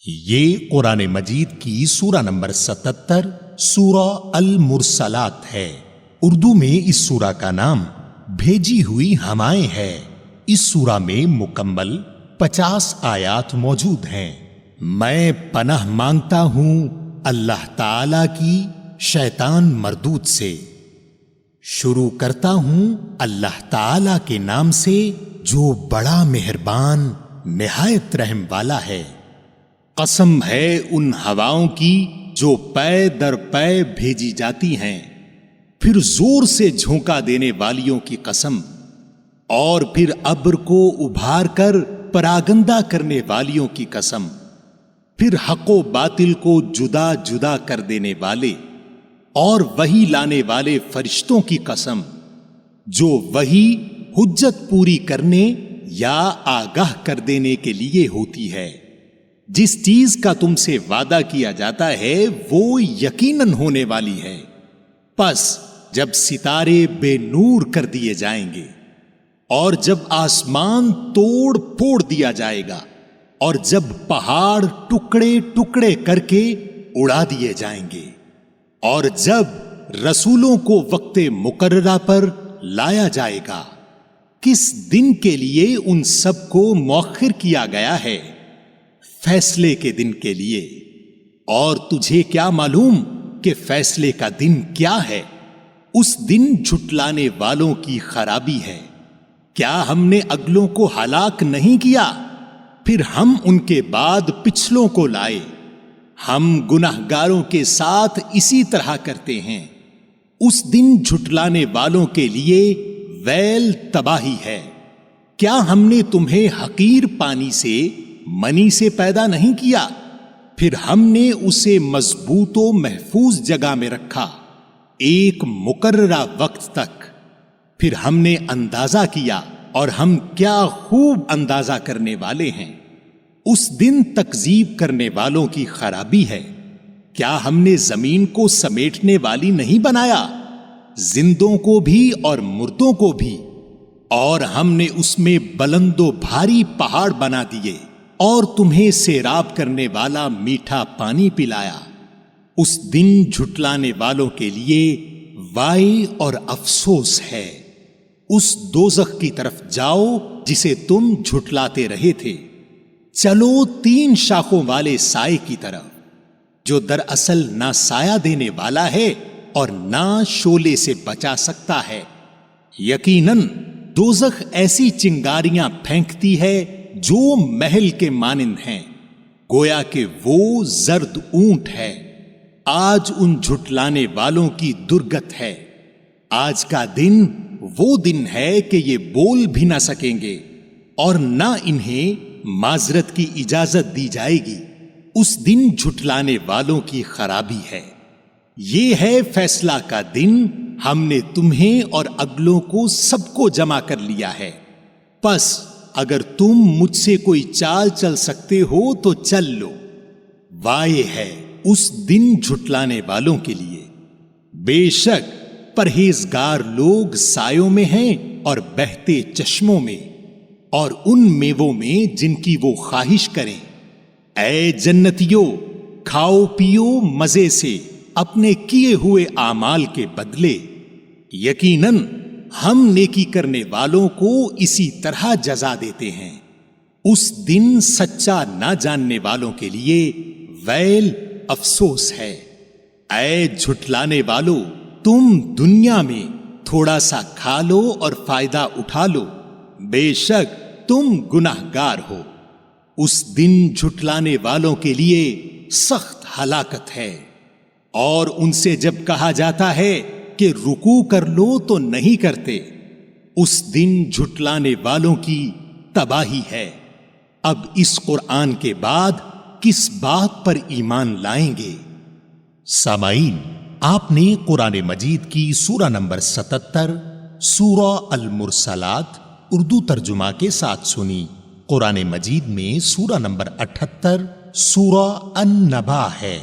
یہ قرآن مجید کی سورہ نمبر 77 سورہ المرسلات ہے۔ اردو میں اس سورہ کا نام بھیجی ہوئی ہوائیں ہے۔ اس سورہ میں مکمل 50 آیات موجود ہیں۔ میں پناہ مانگتا ہوں اللہ تعالی کی شیطان مردود سے۔ شروع کرتا ہوں اللہ تعالی کے نام سے جو بڑا مہربان نہایت رحم والا ہے۔ قسم ہے ان ہواؤں کی جو پے در پے بھیجی جاتی ہیں، پھر زور سے جھونکا دینے والیوں کی قسم، اور پھر ابر کو ابھار کر پراگندہ کرنے والیوں کی قسم، پھر حق و باطل کو جدا جدا کر دینے والے اور وحی لانے والے فرشتوں کی قسم، جو وحی حجت پوری کرنے یا آگاہ کر دینے کے لیے ہوتی ہے۔ جس چیز کا تم سے وعدہ کیا جاتا ہے وہ یقیناً ہونے والی ہے۔ پس جب ستارے بے نور کر دیے جائیں گے، اور جب آسمان توڑ پھوڑ دیا جائے گا، اور جب پہاڑ ٹکڑے ٹکڑے کر کے اڑا دیے جائیں گے، اور جب رسولوں کو وقت مقررہ پر لایا جائے گا، کس دن کے لیے ان سب کو مؤخر کیا گیا ہے؟ فیصلے کے دن کے لیے۔ اور تجھے کیا معلوم کہ فیصلے کا دن کیا ہے؟ اس دن جھٹلانے والوں کی خرابی ہے۔ کیا ہم نے اگلوں کو ہلاک نہیں کیا؟ پھر ہم ان کے بعد پچھلوں کو لائے۔ ہم گناہگاروں کے ساتھ اسی طرح کرتے ہیں۔ اس دن جھٹلانے والوں کے لیے ویل تباہی ہے۔ کیا ہم نے تمہیں حقیر پانی سے منی سے پیدا نہیں کیا؟ پھر ہم نے اسے مضبوط و محفوظ جگہ میں رکھا ایک مقررہ وقت تک۔ پھر ہم نے اندازہ کیا، اور ہم کیا خوب اندازہ کرنے والے ہیں۔ اس دن تکذیب کرنے والوں کی خرابی ہے۔ کیا ہم نے زمین کو سمیٹنے والی نہیں بنایا، زندوں کو بھی اور مردوں کو بھی؟ اور ہم نے اس میں بلند و بھاری پہاڑ بنا دیے، اور تمہیں سیراب کرنے والا میٹھا پانی پلایا۔ اس دن جھٹلانے والوں کے لیے وائے اور افسوس ہے۔ اس دوزخ کی طرف جاؤ جسے تم جھٹلاتے رہے تھے۔ چلو 3 شاخوں والے سائے کی طرف، جو دراصل نہ سایہ دینے والا ہے اور نہ شعلے سے بچا سکتا ہے۔ یقیناً دوزخ ایسی چنگاریاں پھینکتی ہے جو محل کے مانند ہیں، گویا کہ وہ زرد اونٹ ہے۔ آج ان جھٹلانے والوں کی درگت ہے۔ آج کا دن وہ دن ہے کہ یہ بول بھی نہ سکیں گے، اور نہ انہیں معذرت کی اجازت دی جائے گی۔ اس دن جھٹلانے والوں کی خرابی ہے۔ یہ ہے فیصلہ کا دن، ہم نے تمہیں اور اگلوں کو سب کو جمع کر لیا ہے۔ پس اگر تم مجھ سے کوئی چال چل سکتے ہو تو چل لو۔ وائے ہے اس دن جھٹلانے والوں کے لیے۔ بے شک پرہیزگار لوگ سایوں میں ہیں اور بہتے چشموں میں، اور ان میووں میں جن کی وہ خواہش کریں۔ اے جنتیوں، کھاؤ پیو مزے سے اپنے کیے ہوئے اعمال کے بدلے۔ یقیناً ہم نیکی کرنے والوں کو اسی طرح جزا دیتے ہیں۔ اس دن سچا نہ جاننے والوں کے لیے ویل افسوس ہے۔ اے جھٹلانے والو، تم دنیا میں تھوڑا سا کھا لو اور فائدہ اٹھا لو، بے شک تم گناہگار ہو۔ اس دن جھٹلانے والوں کے لیے سخت ہلاکت ہے۔ اور ان سے جب کہا جاتا ہے کہ رکوع کر لو تو نہیں کرتے۔ اس دن جھٹلانے والوں کی تباہی ہے۔ اب اس قرآن کے بعد کس بات پر ایمان لائیں گے؟ سامعین، آپ نے قرآن مجید کی سورہ نمبر 77 سورہ المرسلات اردو ترجمہ کے ساتھ سنی۔ قرآن مجید میں سورہ نمبر 78 سورہ النبا ہے۔